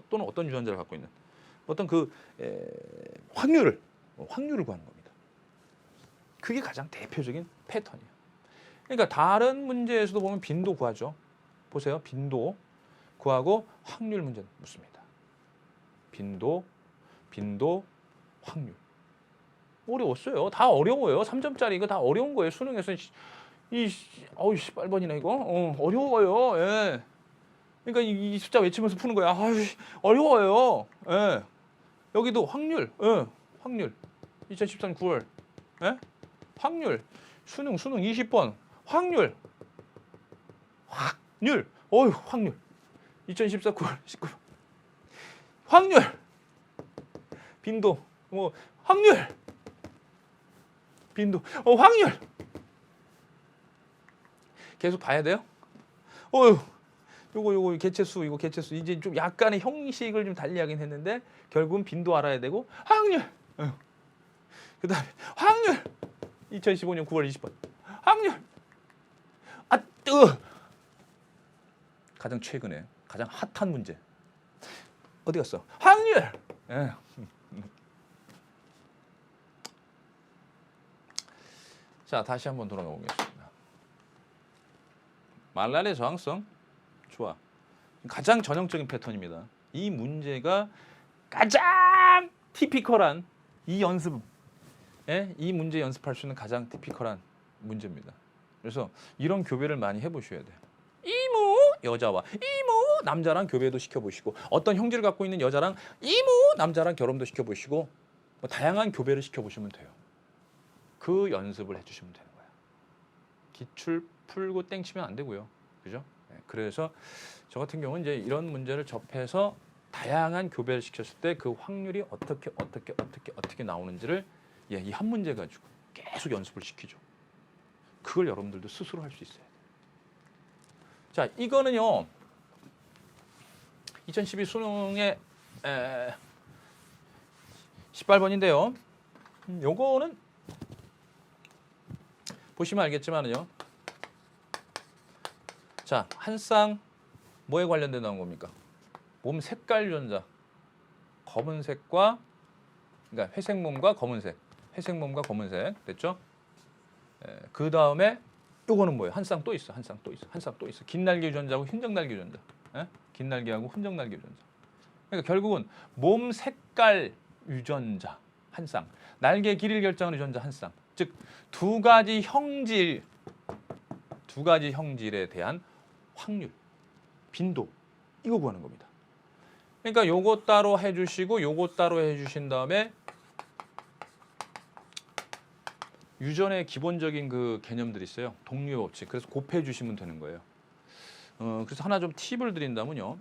또는 어떤 유전자를 갖고 있는 어떤 그 확률을 구하는 겁니다. 그게 가장 대표적인 패턴이에요. 그러니까 다른 문제에서도 보면 빈도 구하죠. 보세요. 빈도 구하고 확률 문제는 묻습니다. 빈도, 확률. 어려웠어요. 다 어려워요. 3점짜리 이거 다 어려운 거예요. 수능에서 어우 18번이네 이거. 어려워요. 예. 그러니까 이 숫자 외치면서 푸는 거야. 아유, 어려워요. 예. 여기도 확률. 예. 확률. 2013 9월. 예? 확률. 수능 20번. 확률. 확률. 2014 9월 19번. 확률. 빈도. 확률. 빈도. 확률. 계속 봐야 돼요? 요거 개체수 이제 좀 약간의 형식을 좀 달리하긴 했는데 결국은 빈도 알아야 되고 확률. 그다음에 확률. 2015년 9월 20번. 확률. 가장 최근에 가장 핫한 문제. 어디 갔어? 확률. 예. 자, 다시 한번 돌아가 보겠습니다. 말랄의 저항성. 좋아. 가장 전형적인 패턴입니다. 이 문제가 가장 티피컬한 이 연습, 이 문제 연습할 수 있는 가장 티피컬한 문제입니다. 그래서 이런 교배를 많이 해보셔야 돼요. 이모 여자와 이모 남자랑 교배도 시켜보시고 어떤 형제를 갖고 있는 여자랑 이모 남자랑 결혼도 시켜보시고 다양한 교배를 시켜보시면 돼요. 그 연습을 해주시면 되는 거예요. 기출 풀고 땡치면 안 되고요. 그죠? 그래서 저 같은 경우는 이제 이런 문제를 접해서 다양한 교배를 시켰을 때 그 확률이 어떻게 나오는지를 이 한 문제 가지고 계속 연습을 시키죠. 그걸 여러분들도 스스로 할 수 있어요. 자, 이거는요. 2012 수능의 18번인데요. 요거는 보시면 알겠지만요. 자, 한 쌍 뭐에 관련된 나온 겁니까? 몸 색깔 유전자. 검은색과 그러니까 회색 몸과 검은색. 회색 몸과 검은색. 됐죠? 그 다음에 요거는 뭐예요? 한 쌍 또 있어. 한 쌍 또 있어. 긴 날개 유전자하고 흰정 날개 유전자. 긴 날개하고 흔적 날개 유전자. 그러니까 결국은 몸 색깔 유전자 한 쌍. 날개 길이를 결정하는 유전자 한 쌍. 즉 두 가지 형질에 대한 확률, 빈도 이거 구하는 겁니다. 그러니까 요거 따로 해주시고 요거 따로 해주신 다음에 유전의 기본적인 그 개념들이 있어요. 동류 법칙. 그래서 곱해 주시면 되는 거예요. 그래서 하나 좀 팁을 드린다면요.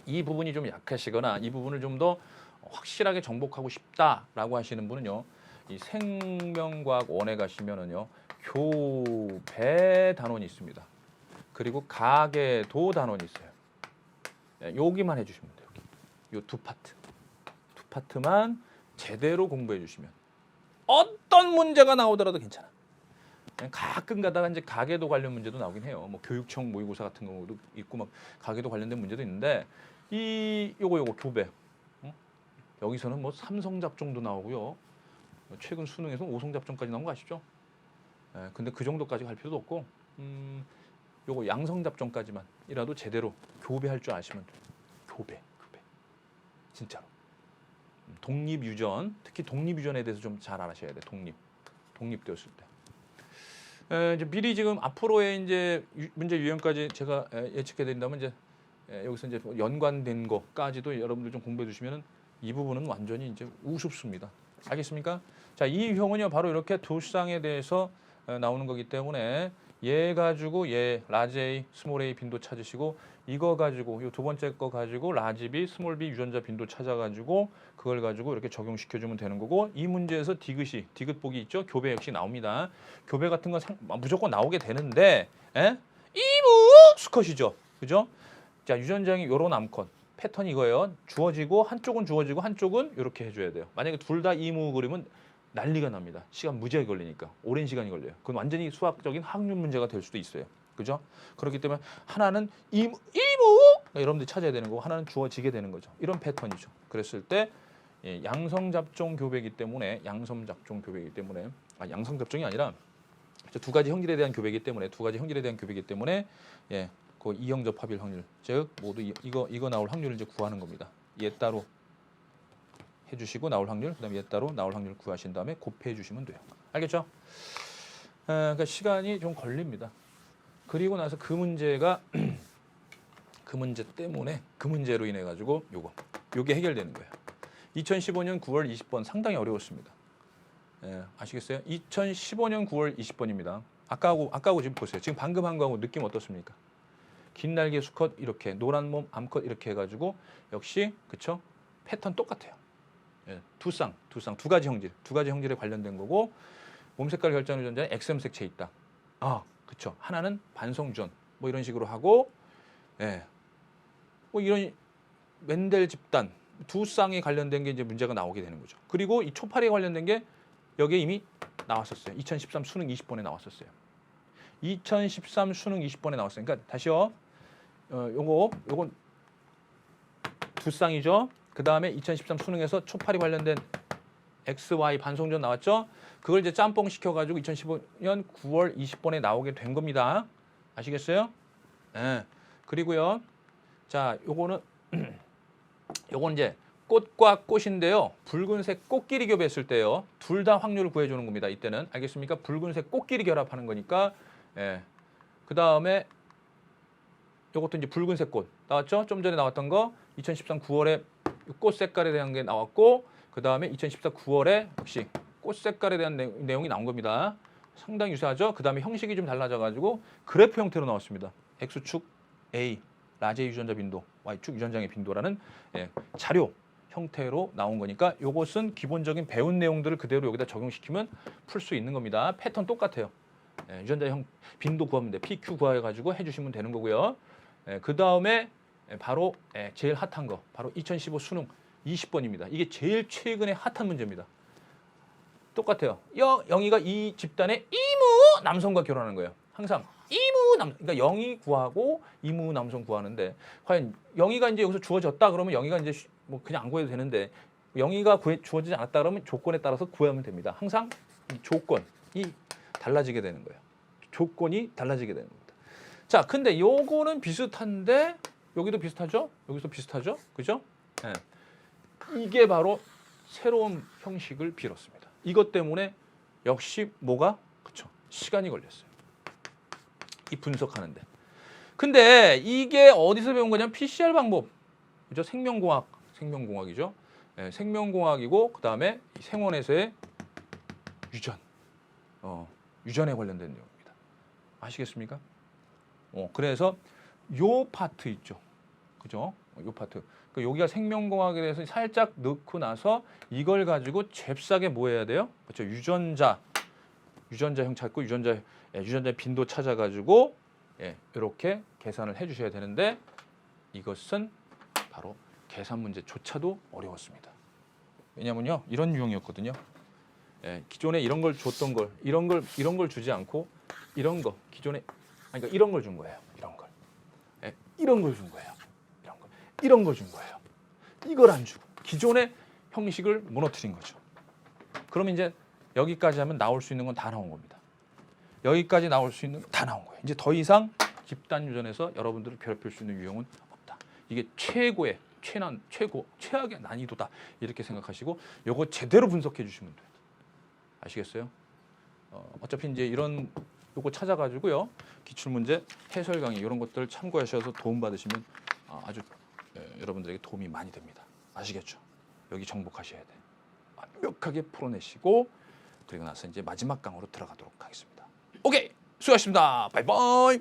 이 부분이 좀 약하시거나 이 부분을 좀 더 확실하게 정복하고 싶다라고 하시는 분은요. 이 생명과학 원에 가시면은요. 교배 단원이 있습니다. 그리고 가계도 단원이 있어요. 여기만 해주시면 돼요. 요 두 파트만 제대로 공부해 주시면 어떤 문제가 나오더라도 괜찮아. 가끔 가다가 이제 가계도 관련 문제도 나오긴 해요. 뭐 교육청 모의고사 같은 경우도 있고 막 가계도 관련된 문제도 있는데 요거 교배. 여기서는 뭐 삼성 잡종도 나오고요. 최근 수능에서 오성 잡종까지 나온 거 아시죠? 근데 그 정도까지 갈 필요도 없고 요거 양성 잡종까지만이라도 제대로 교배할 줄 아시면 돼요. 교배. 진짜로. 독립 유전, 특히 독립 유전에 대해서 좀 잘 알아셔야 돼. 독립되었을 때. 이제 미리 지금 앞으로의 이제 문제 유형까지 제가 예측해 드린다면 이제 여기서 이제 연관된 것까지도 여러분들 좀 공부해 주시면은 이 부분은 완전히 이제 우습습니다. 알겠습니까? 자, 이 유형은요 바로 이렇게 두 쌍에 대해서 나오는 거기 때문에 얘 가지고 라지 A, 스몰 A 빈도 찾으시고 이거 가지고 이 두 번째 거 가지고 라지 B, 스몰 B 유전자 빈도 찾아가지고 그걸 가지고 이렇게 적용시켜주면 되는 거고 이 문제에서 디귿 보기 있죠? 교배 역시 나옵니다. 교배 같은 건 무조건 나오게 되는데 이무 수컷이죠, 그죠? 자, 유전장이 요런 암컷 패턴이 이거예요. 한쪽은 주어지고 한쪽은 이렇게 해줘야 돼요. 만약에 둘 다 이무 그리면 난리가 납니다. 시간 무지하게 걸리니까 오랜 시간이 걸려요. 그건 완전히 수학적인 확률 문제가 될 수도 있어요. 그죠? 그렇기 때문에 하나는 이무 여러분들이 찾아야 되는 거고 하나는 주어지게 되는 거죠. 이런 패턴이죠. 그랬을 때 양성잡종 교배이기 때문에 양성잡종이 아니라 두 가지 형질에 대한 교배이기 때문에 그 이형접합일 확률, 즉 모두 이거 나올 확률을 이제 구하는 겁니다. 얘 따로 해주시고 나올 확률, 그다음에 얘 따로 나올 확률 구하신 다음에 곱해 주시면 돼요. 알겠죠? 그러니까 시간이 좀 걸립니다. 그리고 나서 그 문제가 그 문제 때문에 그 문제로 인해 가지고 요게 해결되는 거예요. 2015년 9월 20번 상당히 어려웠습니다. 아시겠어요? 2015년 9월 20번입니다. 아까하고 지금 보세요. 지금 방금 한 거하고 느낌 어떻습니까? 긴 날개 수컷 이렇게 노란 몸 암컷 이렇게 해가지고 역시 그쵸? 패턴 똑같아요. 두 가지 형질에 관련된 거고 몸 색깔 결정하는 유전자는 XM색체에 있다. 그쵸? 하나는 반성주전 뭐 이런 식으로 하고 뭐 이런 멘델 집단 두 쌍에 관련된 게 이제 문제가 나오게 되는 거죠. 그리고 이 초파리에 관련된 게 여기에 이미 나왔었어요. 2013 수능 20번에 나왔었어요. 2013 수능 20번에 나왔어요. 그러니까 다시요. 요건 두 쌍이죠. 그 다음에 2013 수능에서 초파리 관련된 XY 반송전 나왔죠. 그걸 이제 짬뽕 시켜가지고 2015년 9월 20번에 나오게 된 겁니다. 아시겠어요? 그리고요. 자, 요건 이제 꽃과 꽃인데요. 붉은색 꽃끼리 겹했을 때요. 둘 다 확률을 구해주는 겁니다. 이때는 알겠습니까? 붉은색 꽃끼리 결합하는 거니까. 그 다음에 이것도 이제 붉은색 꽃 나왔죠? 좀 전에 나왔던 거 2013 9월에 꽃 색깔에 대한 게 나왔고 그 다음에 2014 9월에 역시 꽃 색깔에 대한 내용이 나온 겁니다. 상당히 유사하죠? 그 다음에 형식이 좀 달라져가지고 그래프 형태로 나왔습니다. X축 A 라제 유전자 빈도, Y축 유전장의 빈도라는 자료 형태로 나온 거니까 이것은 기본적인 배운 내용들을 그대로 여기다 적용시키면 풀 수 있는 겁니다. 패턴 똑같아요. 유전자 빈도 구하면 돼. PQ 구해가지고 해주시면 되는 거고요. 그 다음에 바로 제일 핫한 거, 바로 2015 수능 20번입니다. 이게 제일 최근에 핫한 문제입니다. 똑같아요. 영희가 이 집단의 이무 남성과 결혼하는 거예요. 항상 그러니까 영희 구하고 이무 남성 구하는데 과연 영희가 이제 여기서 주어졌다 그러면 영희가 이제 뭐 그냥 안 구해도 되는데 영희가 주어지지 않았다 그러면 조건에 따라서 구하면 됩니다. 항상 이 조건이 달라지게 되는 거예요. 조건이 달라지게 되는 겁니다. 자, 근데 요거는 비슷한데 여기도 비슷하죠? 여기서 비슷하죠? 그죠? 이게 바로 새로운 형식을 빌었습니다. 이것 때문에 역시 뭐가? 그쵸? 시간이 걸렸어요. 이 분석하는데. 근데 이게 어디서 배운 거냐면 PCR 방법. 그죠? 생명공학이죠. 생명공학이고 그다음에 생원에서의 유전에 관련된 내용입니다. 아시겠습니까? 그래서 요 파트 있죠. 그죠? 요 파트. 그러니까 여기가 생명공학에 대해서 살짝 넣고 나서 이걸 가지고 잽싸게 뭐 해야 돼요? 그렇죠? 유전자형 찾고 유전자 빈도 찾아가지고 이렇게 계산을 해주셔야 되는데 이것은 바로 계산 문제조차도 어려웠습니다. 왜냐면요 이런 유형이었거든요. 기존에 이런 걸 줬던 걸 이런 걸 주지 않고 이런 거 기존에 그러니까 이런 걸 준 거예요. 이런 걸 준 거예요. 이런 걸 준 거예요. 이걸 안 주고 기존의 형식을 무너뜨린 거죠. 그러면 이제 여기까지 하면 나올 수 있는 건 다 나온 겁니다. 여기까지 나올 수 있는 건 다 나온 거예요. 이제 더 이상 집단 유전에서 여러분들을 괴롭힐 수 있는 유형은 없다. 이게 최고의 최악의 난이도다. 이렇게 생각하시고 요거 제대로 분석해 주시면 돼요. 아시겠어요? 어차피 이제 이런 요거 찾아가지고요. 기출문제, 해설 강의 이런 것들 참고하셔서 도움 받으시면 아주 여러분들에게 도움이 많이 됩니다. 아시겠죠? 여기 정복하셔야 돼. 완벽하게 풀어내시고 그리고 나서 이제 마지막 강으로 들어가도록 하겠습니다. 오케이, 수고하셨습니다. 바이바이.